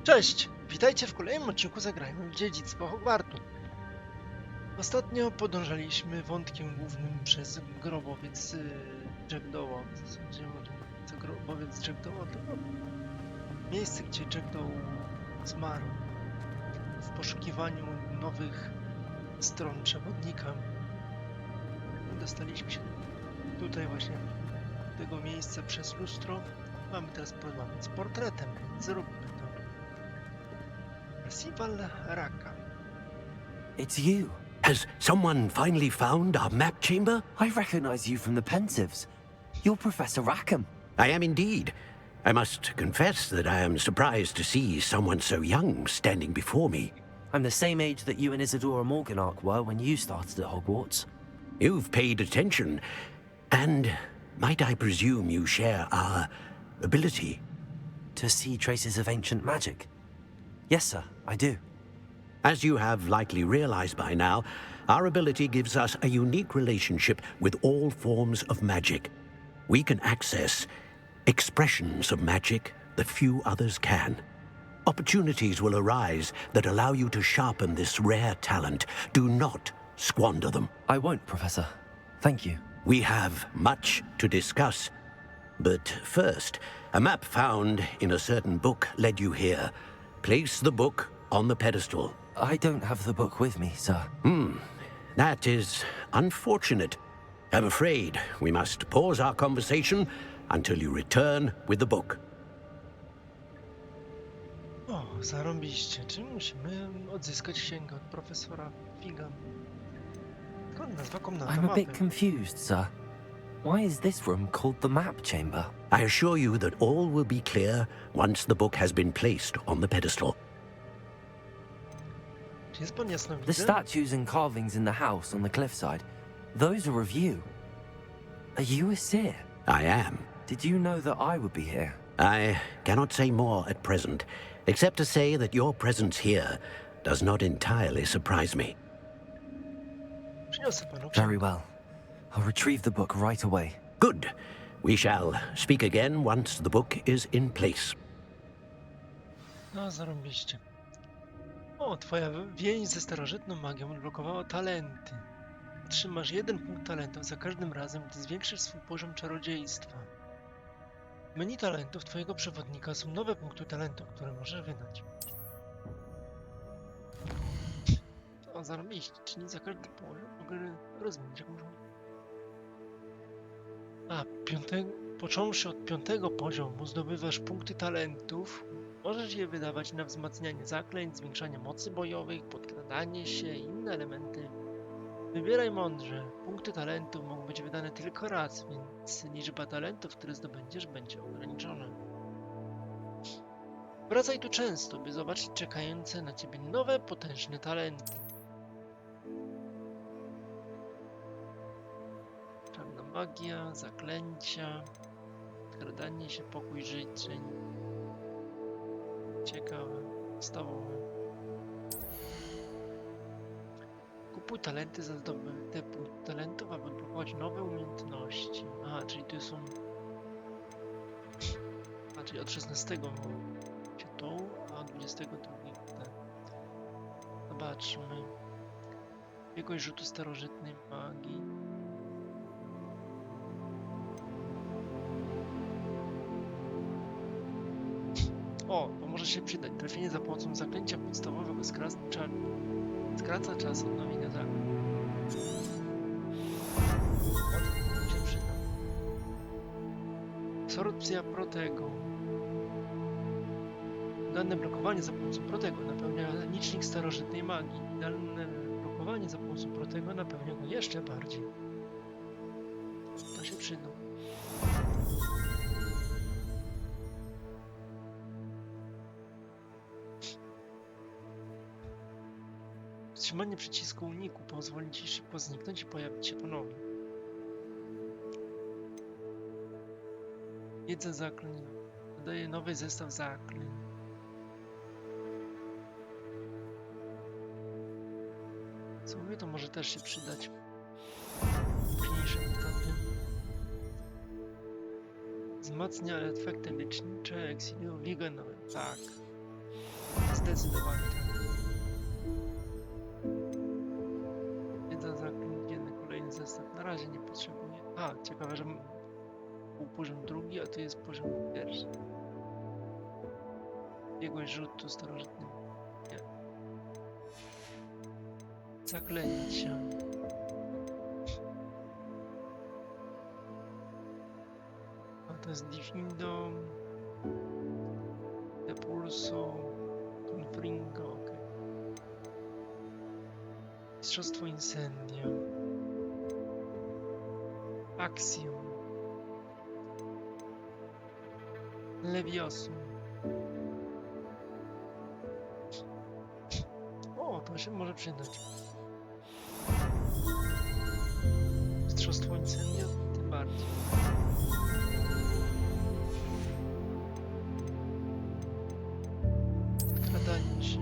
Cześć! Witajcie w kolejnym odcinku Zagrajmy w Dziedzictwo Hogwartu. Ostatnio podążaliśmy wątkiem głównym przez grobowiec Jackdawa. W zasadzie grobowiec Jackdawa to miejsce, gdzie Jackdaw zmarł w poszukiwaniu nowych stron przewodnika. Dostaliśmy się tutaj właśnie do tego miejsca przez lustro. Mamy teraz problem z portretem, więc zróbmy to. Raka. It's you. Has someone finally found our map chamber? I recognize you from the Pensives. You're Professor Rackham. I am indeed. I must confess that I am surprised to see someone so young standing before me. I'm the same age that you and Isadora Morganach were when you started at Hogwarts. You've paid attention, and might I presume you share our ability? To see traces of ancient magic. Yes, sir, I do. As you have likely realized by now, our ability gives us a unique relationship with all forms of magic. We can access expressions of magic that few others can. Opportunities will arise that allow you to sharpen this rare talent. Do not squander them. I won't, Professor. Thank you. We have much to discuss. But first, a map found in a certain book led you here. Place the book on the pedestal. I don't have the book with me, sir. That is unfortunate. I'm afraid we must pause our conversation until you return with the book. O, zarąbiście. Czy musimy odzyskać księgę od profesora Figa? Skąd nazwa komnata I'm a bit mapy? confused, sir. Why is this room called the map chamber? I assure you that all will be clear once the book has been placed on the pedestal. Czy jest pan jasnowidzy? The statues and carvings in the house on the cliffside, those are of you. Are you a seer? I am. Did you know that I would be here? I cannot say more at present, except to say that your presence here does not entirely surprise me. Przyniosę panu Very księgę. well. I'll retrieve the book right away. Good. We shall speak again once the book is in place. No, zarąbiście. O, twoja więź ze starożytną magią odblokowała talenty. Otrzymasz 1 punkt talentów za każdym razem, gdy zwiększysz swój poziom czarodziejstwa. W menu talentów twojego przewodnika są nowe punkty talentów, które możesz wydać. O, zarąbiście, czyli za każdy poziom mogę rozmienić jakąś... A, począwszy od 5. poziomu zdobywasz punkty talentów. Możesz je wydawać na wzmacnianie zaklęć, zwiększanie mocy bojowych, podkradanie się i inne elementy. Wybieraj mądrze. Punkty talentów mogą być wydane tylko raz, więc liczba talentów, które zdobędziesz, będzie ograniczona. Wracaj tu często, by zobaczyć czekające na ciebie nowe, potężne talenty. Czarna magia, zaklęcia, skradanie się, pokój życzeń. Ciekawe, podstawowe. Kupuj talenty za zdobyte punkty talentów, aby odblokować nowe umiejętności. Aha, czyli tu są... A, czyli od 16 się tą, a od 22 te. Zobaczmy. Jakiegoś rzutu starożytnej magii. O, to może się przydać. Trafienie za pomocą zaklęcia podstawowego skraca czas odnowienia zaklęć. To się przyda. Absorpcja protego. Dane blokowanie za pomocą protego napełnia licznik starożytnej magii. Dane blokowanie za pomocą protego napełnia go jeszcze bardziej. To się przyda. Wstrzymanie przycisku uniku pozwoli ci szybko zniknąć i pojawić się ponownie. Wiedza zaklęć. Dodaje nowy zestaw zaklęć. Co mówię, to może też się przydać w późniejszym etapie. Wzmacnia efekty lecznicze, Exilium Liganowe. Tak. Zdecydowanie tak. Wiedza zaklęć, jeden kolejny zestaw. Na razie nie potrzebuję. A, ciekawe, że był poziom drugi, a tu jest poziom pierwszy. Biegłość rzutu starożytnym. Nie. Zaklęcia. A to jest Diffindo. Pulso. Confringo, ok. Mistrzostwo Incendia. Axiom. Leviosu. O, to się może przydać. Mistrzostwo Incendia, tym bardziej. Wkradanie się.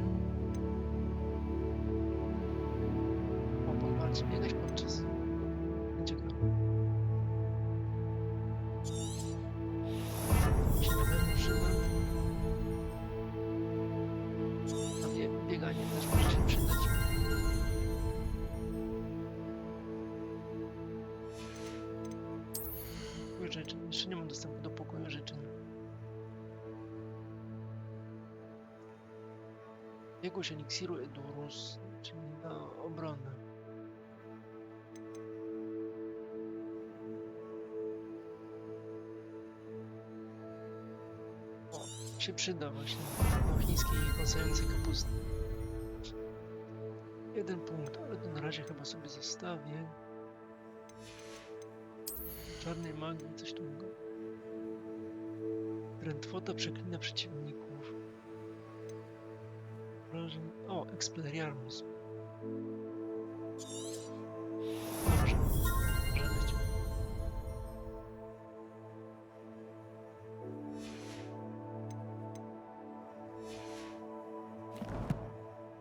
O, pozwólcie biegać podczas... Będzie go. Się na pewno przyda. A bieganie też może się przydać. Pokój życzeń. Jeszcze nie mam dostępu do pokoju życzeń. Biegłość eliksiru Edurus, czyli na obronę. O, się przyda właśnie do chińskiej kąsającej kapusty. 1 punkt, ale to na razie chyba sobie zostawię. Czarnej magii, coś tu mogę. Drętwota przeklina przeciwników. O, Expelliarmus. Dobrze, może być.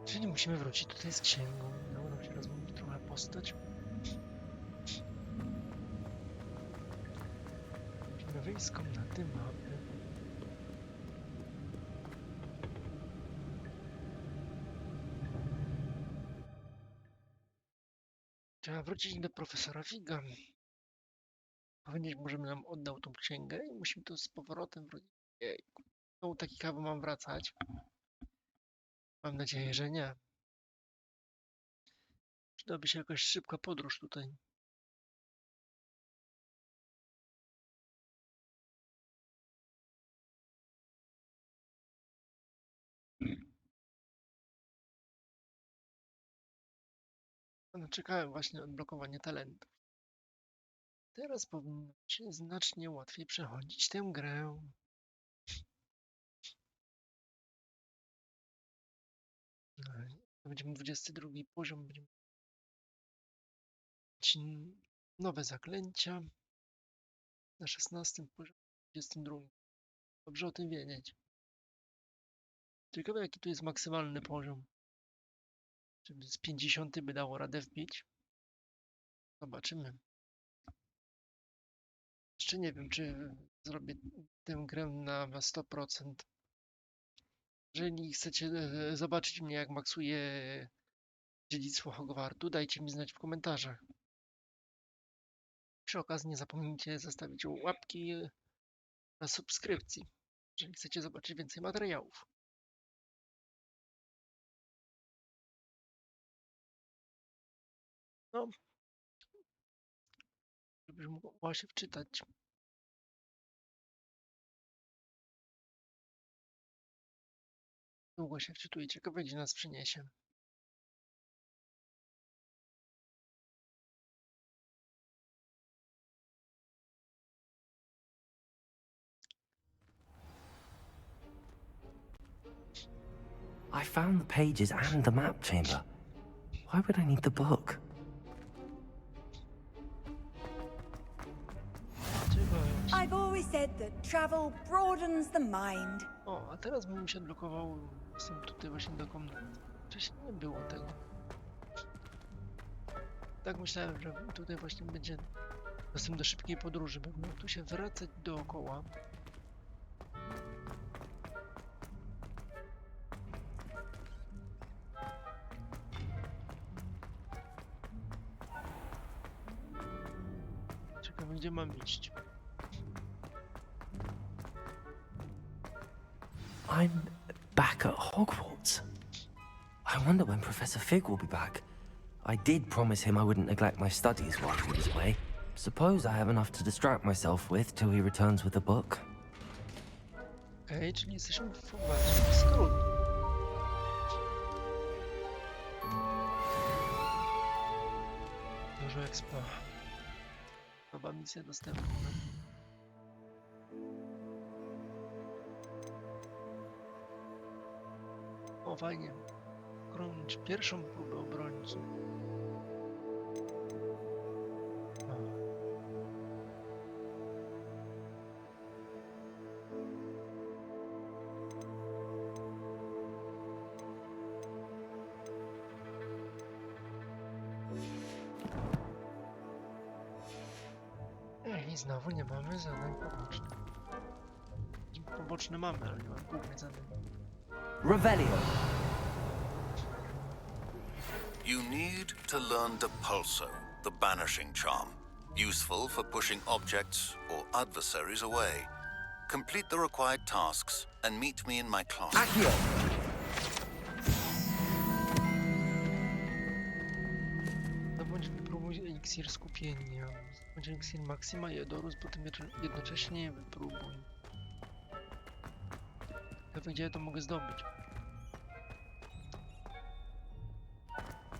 Czyli musimy wrócić tutaj z księgą. Udało nam się rozwinąć trochę postać. Musimy wyjść z komnaty mapy. Trzeba wrócić do profesora Figa. Powiedzieć mu, żeby nam oddał tą księgę i musimy tu z powrotem wrócić. Jejku. No, taki kawał mam wracać. Mam nadzieję, że nie. Przydałaby się jakaś szybka podróż tutaj. No, czekałem właśnie na odblokowanie talentów. Teraz powinno się znacznie łatwiej przechodzić tę grę. To będziemy 22 poziom. Będziemy mieć nowe zaklęcia. Na 16 poziomie, 22. Dobrze o tym wiedzieć. Ciekawe, jaki tu jest maksymalny poziom. Czy z 50 by dało radę wbić? Zobaczymy. Jeszcze nie wiem, czy zrobię tę grę na 100%. Jeżeli chcecie zobaczyć mnie, jak maksuję Dziedzictwo Hogwartu, dajcie mi znać w komentarzach. Przy okazji nie zapomnijcie zostawić łapki na subskrypcji, jeżeli chcecie zobaczyć więcej materiałów. No, żebyś mogła się wczytać. Długo się wczytuje, ciekawe gdzie nas przyniesie. I found the pages and the map chamber. Why would I need the book? I've always said that travel broadens the mind. O, a teraz bym się odblokował. Jestem tutaj właśnie do komnaty. Wcześniej nie było tego. Tak myślałem, że tutaj właśnie będzie dostęp do szybkiej podróży. Będę mógł tu się wracać dookoła. gdzie mam iść. I'm back at Hogwarts. I wonder when Professor Fig will be back. I did promise him I wouldn't neglect my studies while he was away. Suppose I have enough to distract myself with till he returns with a book. Okej, czyli jesteśmy w Hogwarcie. Skrót. Dużo expa. Nowa misja dostępna. O, fajnie. Kończ pierwszą próbę obrońców. I znowu nie mamy zadań pobocznych. Poboczne mamy, ale nie mamy głównych zadań. Revelio. You need to learn Depulso, the banishing charm. Useful for pushing objects or adversaries away. Complete the required tasks and meet me in my class. Accio. Zdobądź wypróbuj eliksir skupienia. Zdobądź eliksir Maxima i Edorus, potem jednocześnie wypróbuj. Gdzie ja to mogę zdobyć?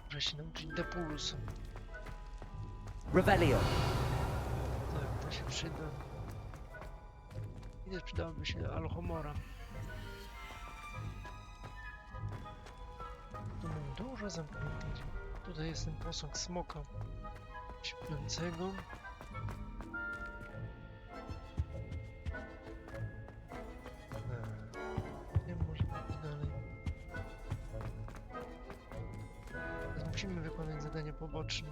Muszę się nauczyć Depulso. Revelio. Tak, to się przyda. I też przydałoby się Alohomora. Tu mam dużo zamknięć. Tutaj jest ten posąg smoka śpiącego. Nie może być dalej. Teraz musimy wykonać zadania poboczne.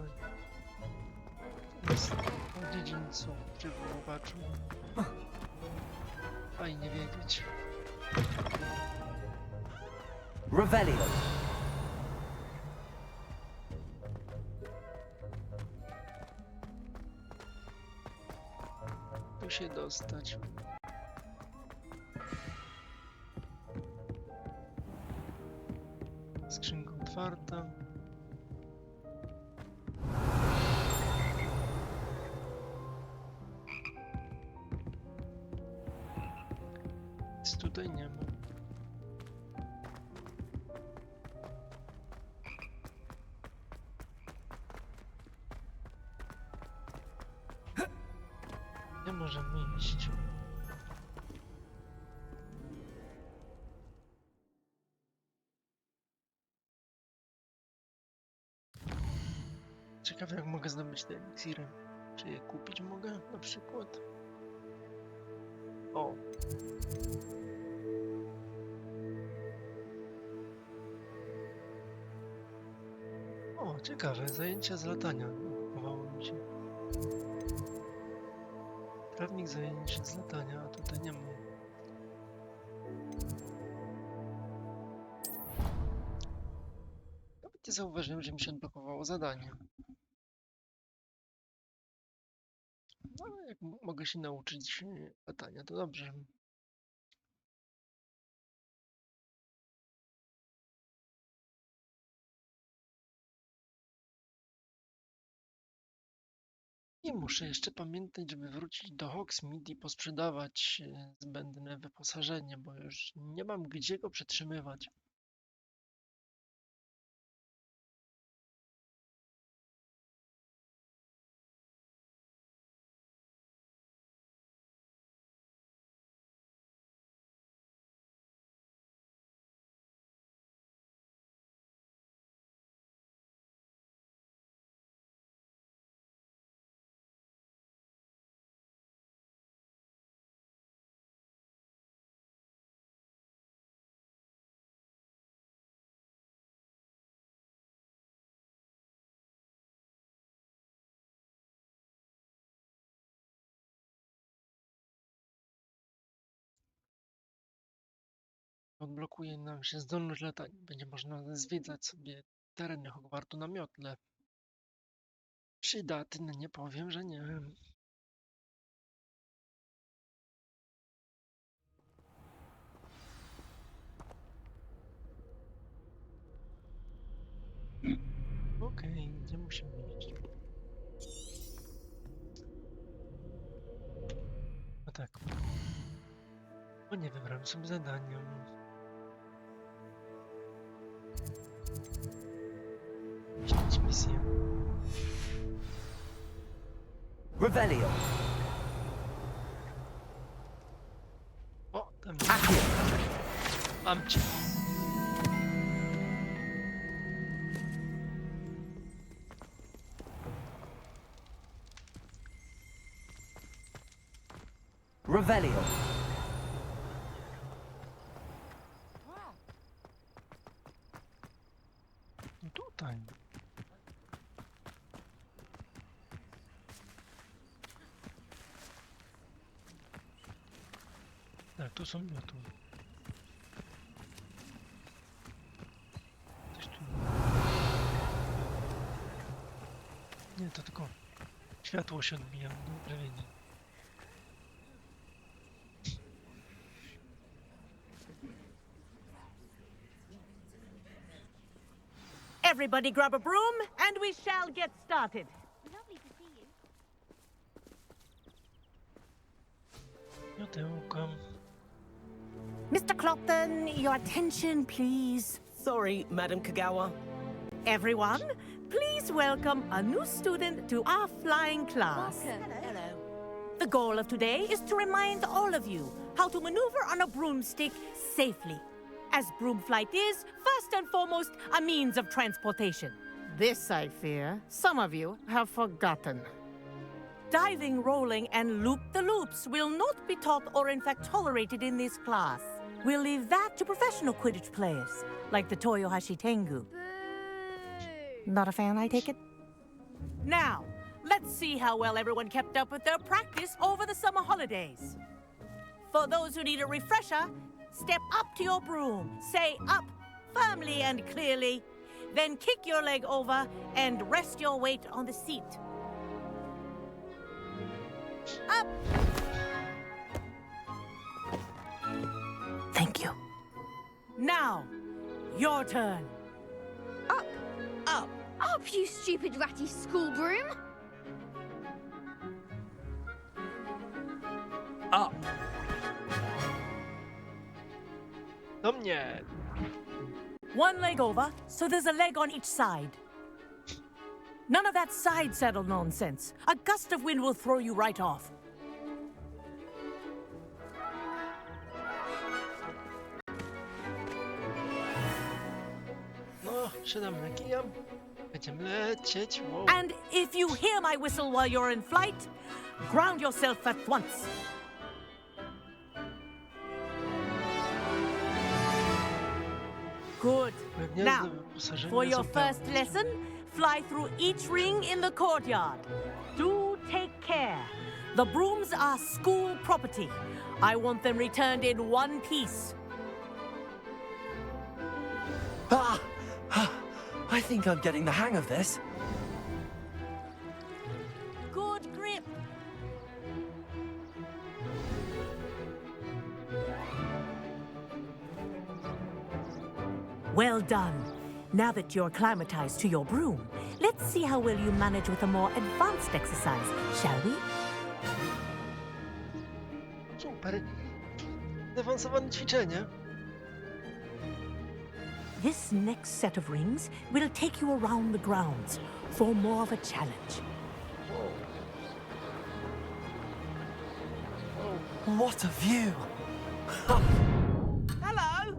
Jest o dziedzińcu przywoływaczu. Fajnie wiedzieć. Revelio. Tu się dostać. Skrzynka otwarta. Nic tutaj nie ma. Nie możemy iść. Ciekawe, jak mogę zdobyć te eliksiry. Czy je kupić mogę na przykład? O! O, ciekawe, zajęcia z latania. Chowało mi się. Prawnik zajęcia z latania, a tutaj nie ma. Nawet nie zauważyłem, że mi się odblokowało zadanie. No, ale jak mogę się nauczyć latania, to dobrze. I muszę jeszcze pamiętać, żeby wrócić do Hogsmeade i posprzedawać zbędne wyposażenie, bo już nie mam gdzie go przetrzymywać. Odblokuje nam się zdolność latania. Będzie można zwiedzać sobie tereny Hogwartu na miotle. Przydatne, nie powiem, że nie. Okej, gdzie musimy iść? No tak. O nie, wybrałem sobie zadanie. Śledź misję. Revelio. O, tam Accio. mam cię. Revelio. No tutaj. Tak, tu są miotły. Coś tu. Nie, to tylko światło się odbija. Dobrze wiedzieć. Everybody grab a broom, and we shall get started. Lovely to see you. Miotełka. Mr. Clopton, your attention, please. Sorry, Madam Kagawa. Everyone, please welcome a new student to our flying class. Hello. The goal of today is to remind all of you how to maneuver on a broomstick safely. As broom flight is, first and foremost, a means of transportation. This, I fear, some of you have forgotten. Diving, rolling, and loop-the-loops will not be taught or in fact tolerated in this class. We'll leave that to professional Quidditch players, like the Toyohashi Tengu. Not a fan, I take it? Now, let's see how well everyone kept up with their practice over the summer holidays. For those who need a refresher, step up to your broom, say up firmly and clearly, then kick your leg over and rest your weight on the seat. Up! Thank you. Now, your turn. Up, you stupid ratty school broom. Up. Do mnie! One leg over, so there's a leg on each side. None of that side saddle nonsense. A gust of wind will throw you right off. No, siadamy na kija. Będziemy lecieć. Wow. And if you hear my whistle while you're in flight, ground yourself at once. Good. Now, for your first lesson, fly through each ring in the courtyard. Do take care. The brooms are school property. I want them returned in one piece. I think I'm getting the hang of this. Good grip. Well done. Now that you're acclimatized to your broom, let's see how well you manage with a more advanced exercise, shall we? Super. Zaawansowane ćwiczenie. This next set of rings will take you around the grounds for more of a challenge. What a view! Hello.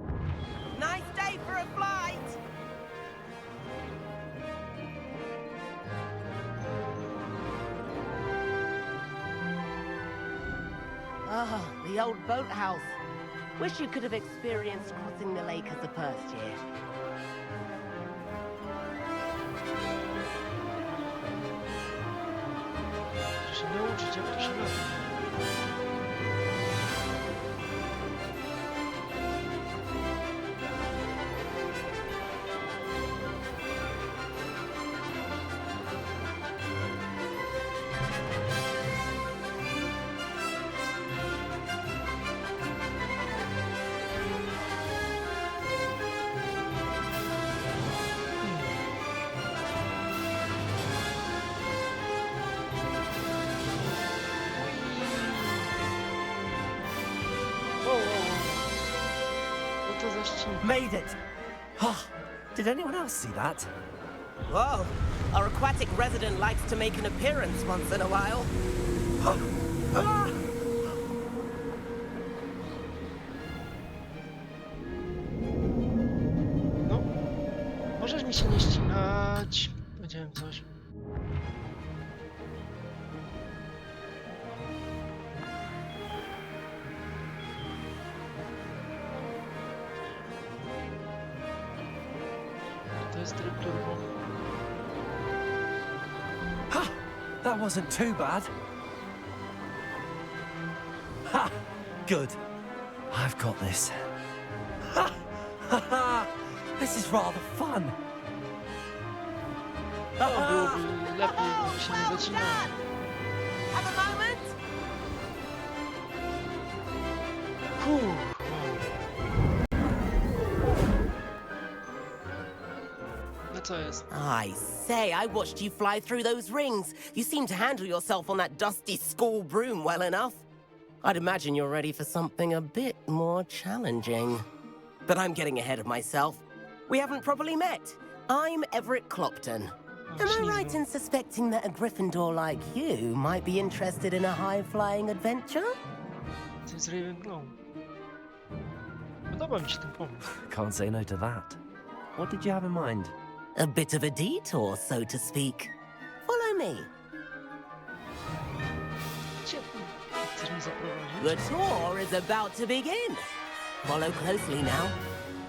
Nice day for a flight. Oh, the old boathouse. Wish you could have experienced crossing the lake as a first year. Muszę się nauczyć, jak to się robi. Made it! Oh, did anyone else see that? Whoa, our aquatic resident likes to make an appearance once in a while. Ah! No, możesz mi się nie ścinać. Powiedziałem coś. To jest tryb turbo. Ha! That wasn't too bad. Ha! Good. I've got this. Ha! Ha ha! This is rather fun. No, byłoby lepiej, gdyby się nie zacinało. Have a moment? No co jest? I say, I watched you fly through those rings. You seem to handle yourself on that dusty school broom well enough. I'd imagine you're ready for something a bit more challenging. But I'm getting ahead of myself. We haven't properly met. I'm Everett Clopton. Am I right in suspecting that a Gryffindor like you might be interested in a high-flying adventure? To jest Ravenclaw. Podoba mi się ten pomysł. Can't say no to that. What did you have in mind? A bit of a detour, so to speak. Follow me. Gdzie ty chcesz mnie zaprowadzić? The tour is about to begin. Follow closely now.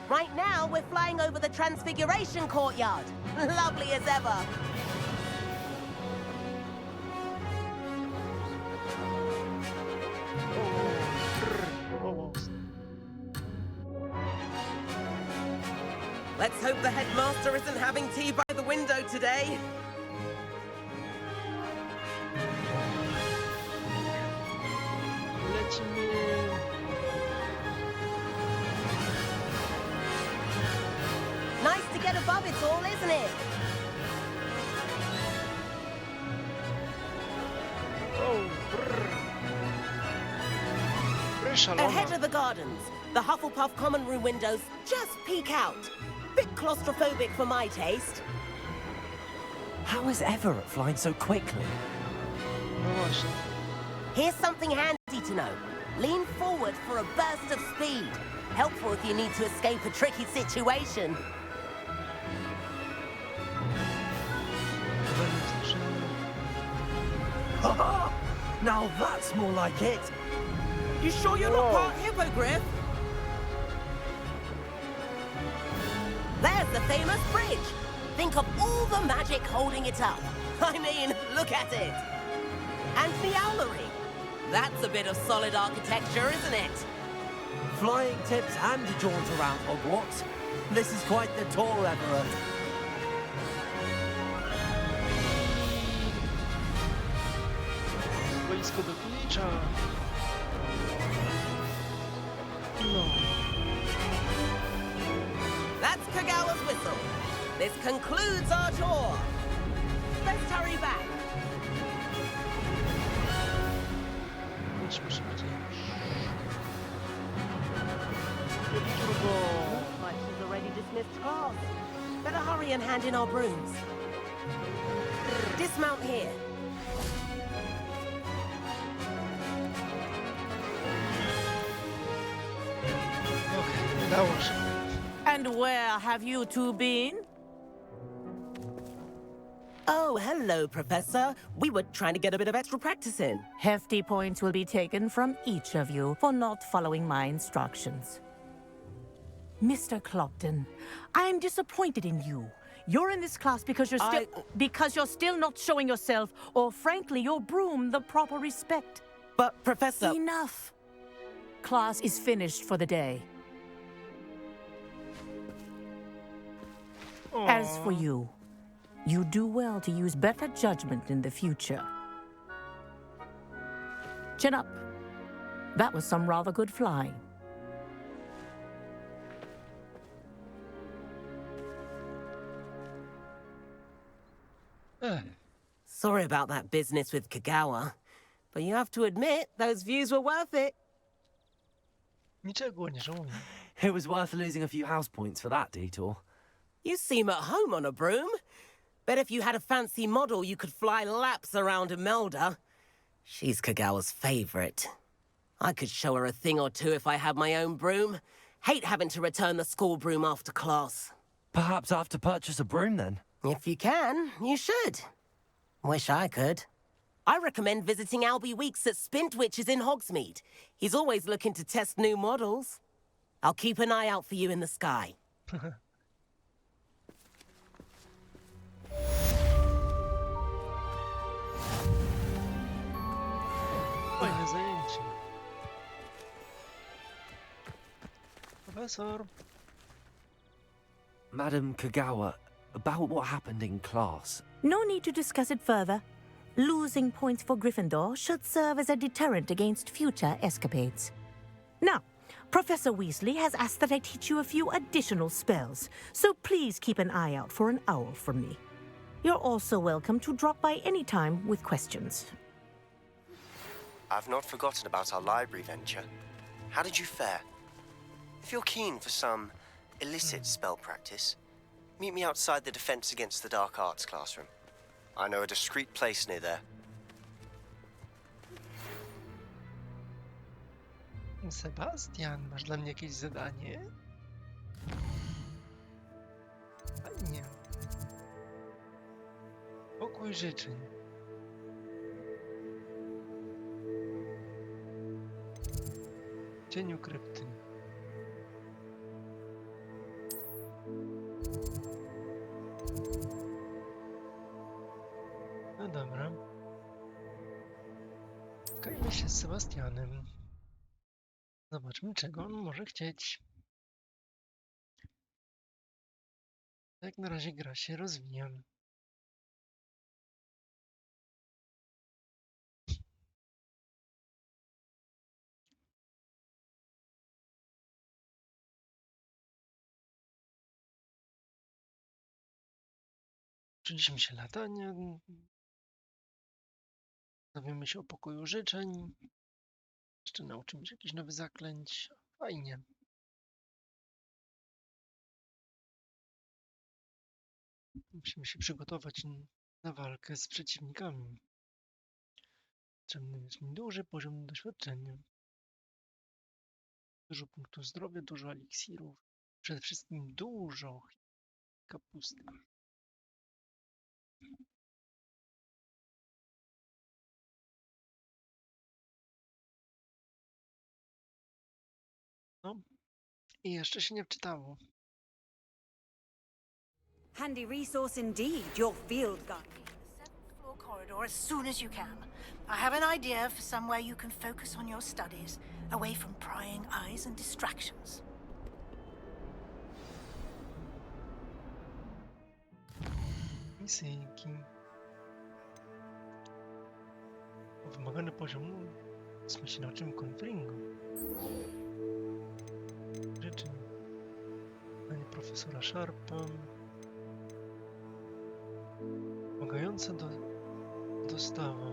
Right now, we're flying over the Transfiguration Courtyard. Lovely as ever. Let's hope the headmaster isn't having tea by the window today. Lecimy. Nice to get above it all, isn't it? O, szalona. Ahead of the gardens, the Hufflepuff common room windows just peek out. Bit claustrophobic for my taste. How is Everett flying so quickly? No właśnie. Here's something handy to know. Lean forward for a burst of speed. Helpful if you need to escape a tricky situation. Ha! Now that's more like it. You sure you're not part hippogriff? There's the famous bridge. Think of all the magic holding it up. I mean, look at it. And the owlery. That's a bit of solid architecture, isn't it? Flying tips and a jaunt around Hogwarts. This is quite the tour, Everett. Boisko do Quidditcha. No. That's Kagawa's whistle. This concludes our tour. Let's hurry back. Idźmy szybciej. Turbo. Looks like she's already dismissed class. Better hurry and hand in our brooms. Dismount here. Okej, udało się. And where have you two been? Oh, hello, Professor. We were trying to get a bit of extra practice in. Hefty points will be taken from each of you for not following my instructions. Mr. Clopton, I am disappointed in you. You're in this class because you're still not showing yourself, or frankly, your broom the proper respect. But, Professor... Enough. Class is finished for the day. As for you, you do well to use better judgment in the future. Chin up. That was some rather good flying. Sorry about that business with Kagawa, but you have to admit, those views were worth it. Niczego nie żałuję. It was worth losing a few house points for that detour. You seem at home on a broom. Bet if you had a fancy model, you could fly laps around Imelda. She's Kagawa's favorite. I could show her a thing or two if I had my own broom. Hate having to return the school broom after class. Perhaps I have to purchase a broom then. If you can, you should. Wish I could. I recommend visiting Albie Weeks at Spintwitches in Hogsmeade. He's always looking to test new models. I'll keep an eye out for you in the sky. Fajne zajęcie. Profesor. Madam Kagawa, about what happened in class. No need to discuss it further. Losing points for Gryffindor should serve as a deterrent against future escapades. Now, Professor Weasley has asked that I teach you a few additional spells, so please keep an eye out for an owl from me. You're also welcome to drop by any time with questions. I've not forgotten about our library venture. How did you fare? If you're keen for some illicit spell practice, meet me outside the Defense Against the Dark Arts classroom. I know a discreet place near there. Sebastian, masz dla mnie jakieś zadanie? Fajnie. Pokój życzeń. Cieniu krypty. No dobra. Spotkajmy się z Sebastianem. Zobaczmy, czego on może chcieć. Jak na razie gra się rozwija. Uczyliśmy się latania. Dowiemy się o pokoju życzeń. Jeszcze nauczymy się jakichś nowych zaklęć. Fajnie. Musimy się przygotować na walkę z przeciwnikami. Potrzebny jest mi duży poziom doświadczenia. Dużo punktów zdrowia, dużo eliksirów. Przede wszystkim dużo kapusty. No i jeszcze się nie wczytało. Handy resource indeed, your field guide. Seventh floor corridor as soon as you can. I have an idea for somewhere you can focus on your studies, away from prying eyes and distractions. Misyjki. Wymagany poziom. My się nauczymy Confringo. Życzeń. Panie profesora Sharpa. Pomagająca dostawa.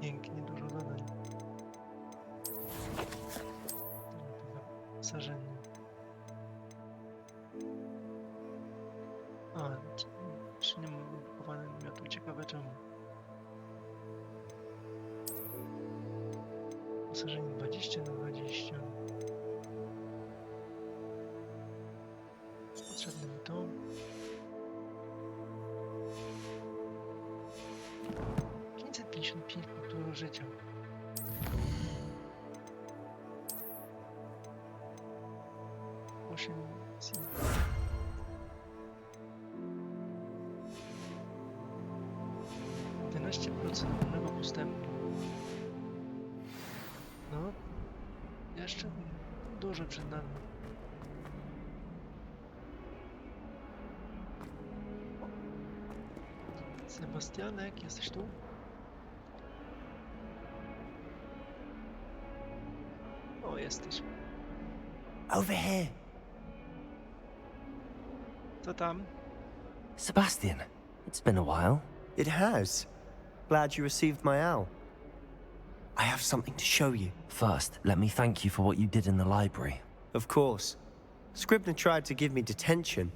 Pięknie, dużo zadań. Wyposażenie. A, czy nie mam odblokowane miotle? Ciekawe czemu. Wyposażenie 20/20. Potrzebne mi to. Punktów życia. Osiem misji. Ogólnego postępu. No, jeszcze dużo przed nami. Sebastianek, jesteś tu? O, jesteś. Over here. Co tam? Sebastian, it's been a while. It has. Glad you received my owl. I have something to show you. First, let me thank you for what you did in the library. Of course. Scribner tried to give me detention,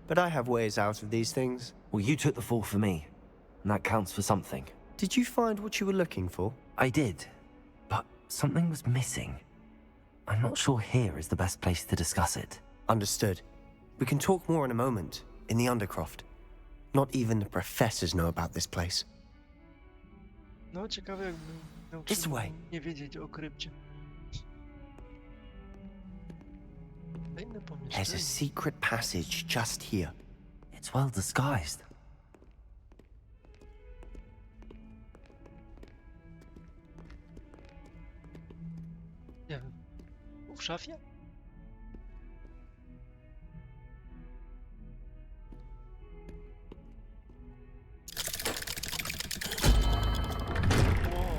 but I have ways out of these things. Well, you took the fall for me, and that counts for something. Did you find what you were looking for? I did, but something was missing. I'm not sure here is the best place to discuss it. Understood. We can talk more in a moment, in the Undercroft. Not even the professors know about this place. No, ciekawe jakby This nauczyli way. nie wiedzieć o krypcie. Inne There's a pomieszczenie. secret passage just here. It's well disguised. Nie wiem. W szafie? Wow.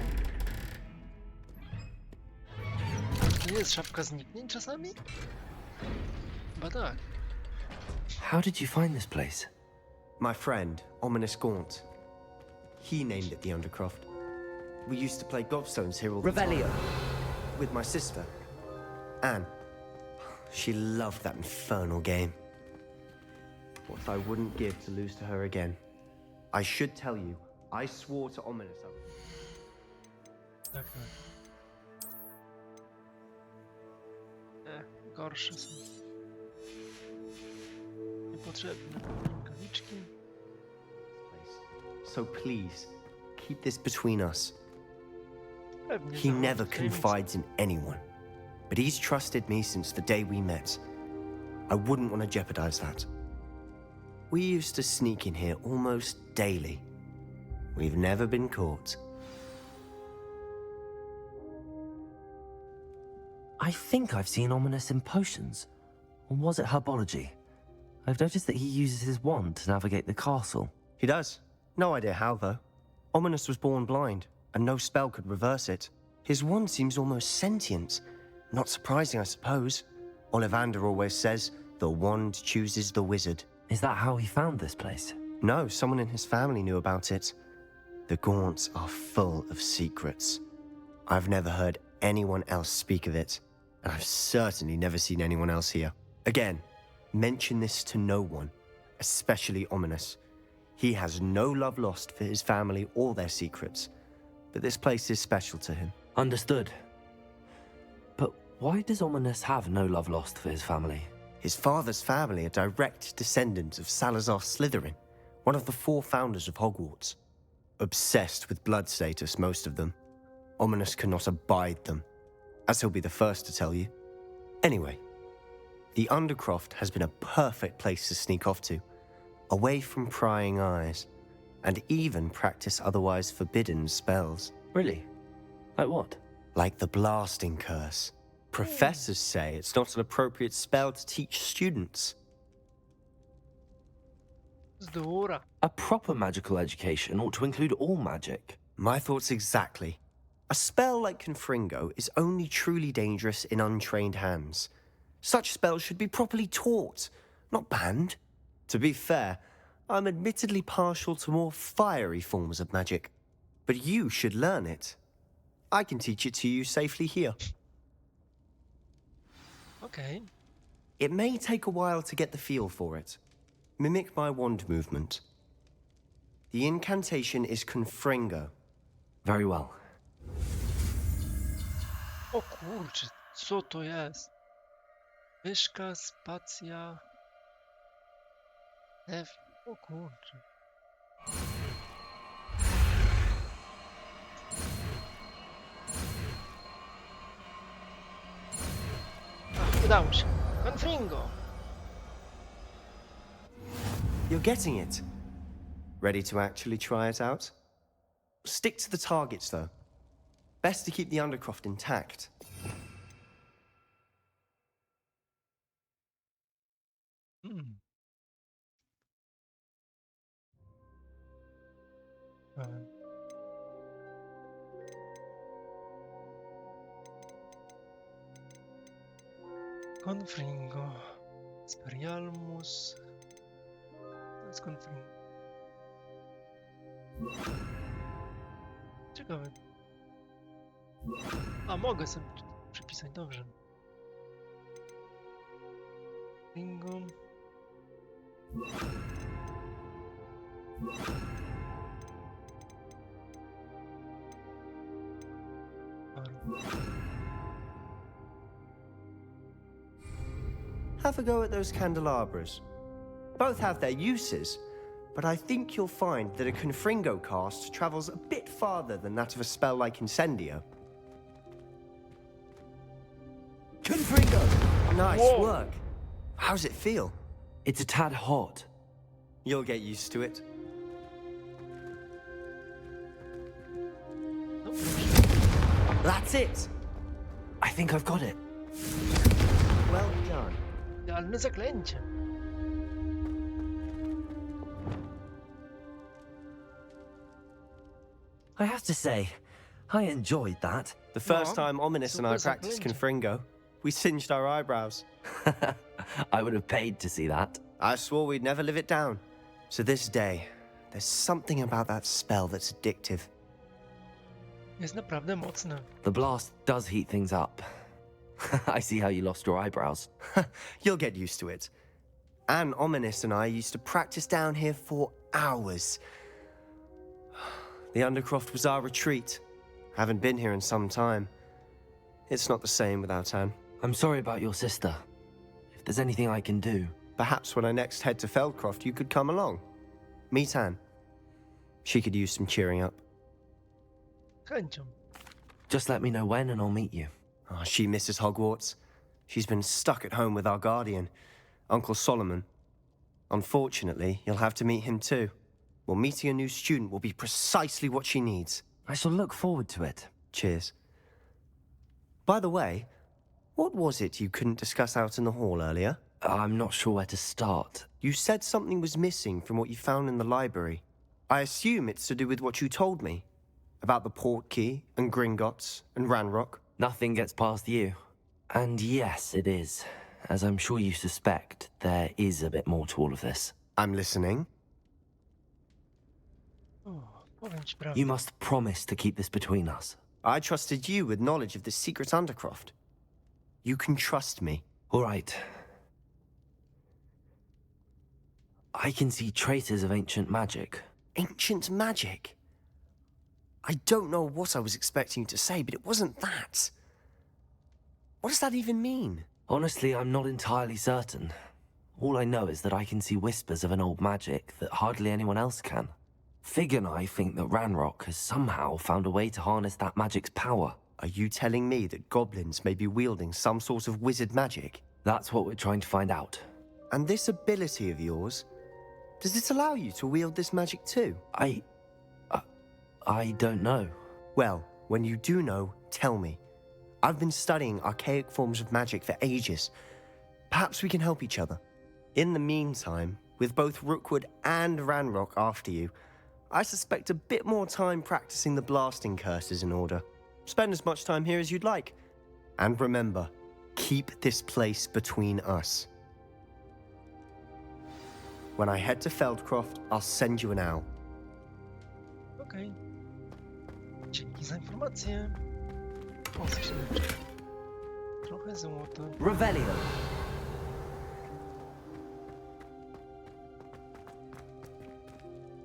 To nie jest szafka zniknięć czasami? Chyba tak. How did you find this place? My friend, Ominous Gaunt. He named it the Undercroft. We used to play gobstones here all the time. With my sister, Anne. She loved that infernal game. What I wouldn't give to lose to her again. I should tell you, I swore to Ominous. Tak, tak. Gorsze są. Niepotrzebne rękawiczki. So please, keep this between us. Pewnie He zachować never tajemnicę. confides in anyone, but he's trusted me since the day we met. I wouldn't want to jeopardize that. We used to sneak in here almost daily. We've never been caught. I think I've seen Ominous in potions. Or was it herbology? I've noticed that he uses his wand to navigate the castle. He does. No idea how, though. Ominous was born blind, and no spell could reverse it. His wand seems almost sentient. Not surprising, I suppose. Ollivander always says, the wand chooses the wizard. Is that how he found this place? No, someone in his family knew about it. The Gaunts are full of secrets. I've never heard anyone else speak of it, and I've certainly never seen anyone else here. Again, mention this to no one, especially Ominous. He has no love lost for his family or their secrets, but this place is special to him. Understood. But why does Ominous have no love lost for his family? His father's family are direct descendants of Salazar Slytherin, one of the 4 founders of Hogwarts. Obsessed with blood status, most of them. Ominous cannot abide them, as he'll be the first to tell you. Anyway, the Undercroft has been a perfect place to sneak off to, away from prying eyes, and even practice otherwise forbidden spells. Really? Like what? Like the blasting curse. Professors say it's not an appropriate spell to teach students. Zdura. A proper magical education ought to include all magic. My thoughts exactly. A spell like Confringo is only truly dangerous in untrained hands. Such spells should be properly taught, not banned. To be fair, I'm admittedly partial to more fiery forms of magic. But you should learn it. I can teach it to you safely here. Okej. It may take a while to get the feel for it. Mimic my wand movement. The incantation is Confringo. Very well. O kurczę, co to jest? Myszka, spacja... F... O kurczę. Ach, udało się. Confringo! You're getting it. Ready to actually try it out? Stick to the targets, though. Best to keep the Undercroft intact. Hmm. Confringo. Sperialmus. To jest Confringo. Ciekawe. A, mogę sobie przypisać, dobrze. Bingo. Have a go at those candelabras. Both have their uses, but I think you'll find that a Confringo cast travels a bit farther than that of a spell like Incendio. Confringo! Nice Whoa. work. How's it feel? It's a tad hot. You'll get used to it. That's it! I think I've got it. Well done. Idealne zaklęcie. I have to say, I enjoyed that. The first No, time Ominous and I super practiced zaklęcie. Confringo, we singed our eyebrows. I would have paid to see that. I swore we'd never live it down. So this day, there's something about that spell that's addictive. Jest naprawdę mocne. The blast does heat things up. I see how you lost your eyebrows. You'll get used to it. Anne, Ominous and I used to practice down here for hours. The Undercroft was our retreat. Haven't been here in some time. It's not the same without Anne. I'm sorry about your sister. If there's anything I can do... Perhaps when I next head to Feldcroft, you could come along. Meet Anne. She could use some cheering up. Chęcią. Just let me know when and I'll meet you. Oh, she misses Hogwarts. She's been stuck at home with our guardian, Uncle Solomon. Unfortunately, you'll have to meet him too. Well, meeting a new student will be precisely what she needs. I shall look forward to it. Cheers. By the way, what was it you couldn't discuss out in the hall earlier? I'm not sure where to start. You said something was missing from what you found in the library. I assume it's to do with what you told me. About the Portkey, and Gringotts, and Ranrock. Nothing gets past you. And yes, it is. As I'm sure you suspect, there is a bit more to all of this. I'm listening. O, powiem ci prawdę. You must promise to keep this between us. I trusted you with knowledge of the secret Undercroft. You can trust me. All right. I can see traces of ancient magic. Ancient magic? I don't know what I was expecting you to say, but it wasn't that. What does that even mean? Honestly, I'm not entirely certain. All I know is that I can see whispers of an old magic that hardly anyone else can. Fig and I think that Ranrock has somehow found a way to harness that magic's power. Are you telling me that goblins may be wielding some sort of wizard magic? That's what we're trying to find out. And this ability of yours, does it allow you to wield this magic too? I don't know. Well, when you do know, tell me. I've been studying archaic forms of magic for ages. Perhaps we can help each other. In the meantime, with both Rookwood and Ranrock after you, I suspect a bit more time practicing the blasting curse is in order. Spend as much time here as you'd like. And remember, keep this place between us. When I head to Feldcroft, I'll send you an owl. Okej. Dzięki za informację. O, skrzyneczka. Trochę złota. Revelio.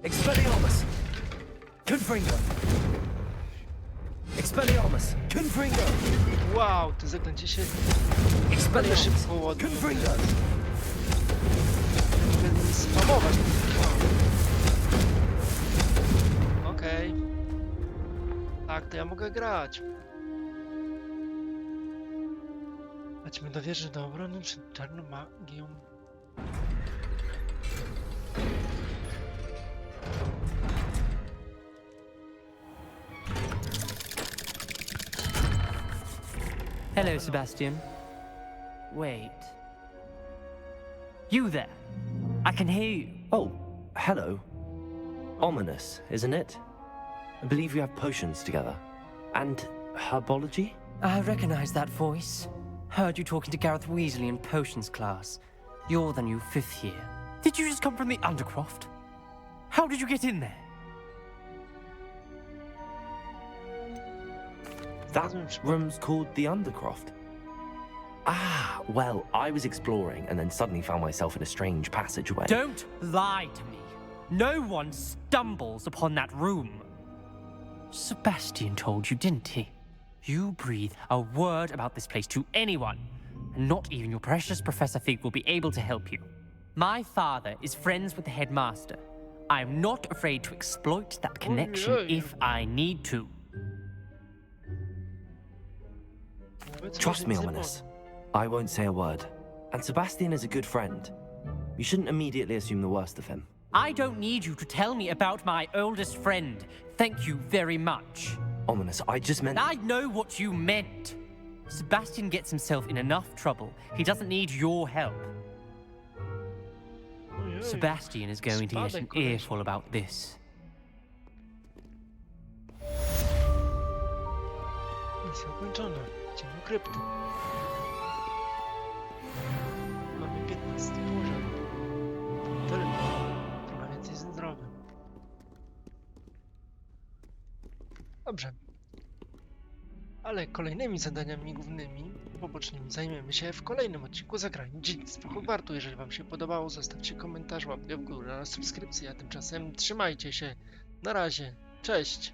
Expelliarmus! Confringo! Expelliarmus! Confringo! Wow, to zaklęcie się będę Expelliarmus! szybko ładuje. Confringo! Mogę spamować. Wow. Okej. Tak, to ja mogę grać. Chodźmy do wieży do obrony przed czarną magią. Hello, Sebastian. Wait. You there? I can hear you. Oh, hello. Ominous, isn't it? I believe we have potions together. And herbology? I recognize that voice. Heard you talking to Gareth Weasley in potions class. You're the new 5th year. Did you just come from the Undercroft? How did you get in there? That room's called the Undercroft. Ah, well, I was exploring and then suddenly found myself in a strange passageway. Don't lie to me. No one stumbles upon that room. Sebastian told you, didn't he? You breathe a word about this place to anyone, and not even your precious Professor Fig will be able to help you. My father is friends with the headmaster. I am not afraid to exploit that connection if I need to. Trust me, Ominous. I won't say a word. And Sebastian is a good friend. You shouldn't immediately assume the worst of him. I don't need you to tell me about my oldest friend. Thank you very much. Ominous, I just meant... I know what you meant. Sebastian gets himself in enough trouble. He doesn't need your help. Sebastian is going to get an earful about this. Misja ukończona. Idziemy do krypty. Mamy 15 poziom. Tyle. Trochę więcej zdrowia. Dobrze. Ale kolejnymi zadaniami głównymi, pobocznymi zajmiemy się w kolejnym odcinku Zagrajmy Dziedzictwo Hogwartu. Jeżeli wam się podobało, zostawcie komentarz, łapkę w górę oraz subskrypcję. A tymczasem trzymajcie się. Na razie. Cześć.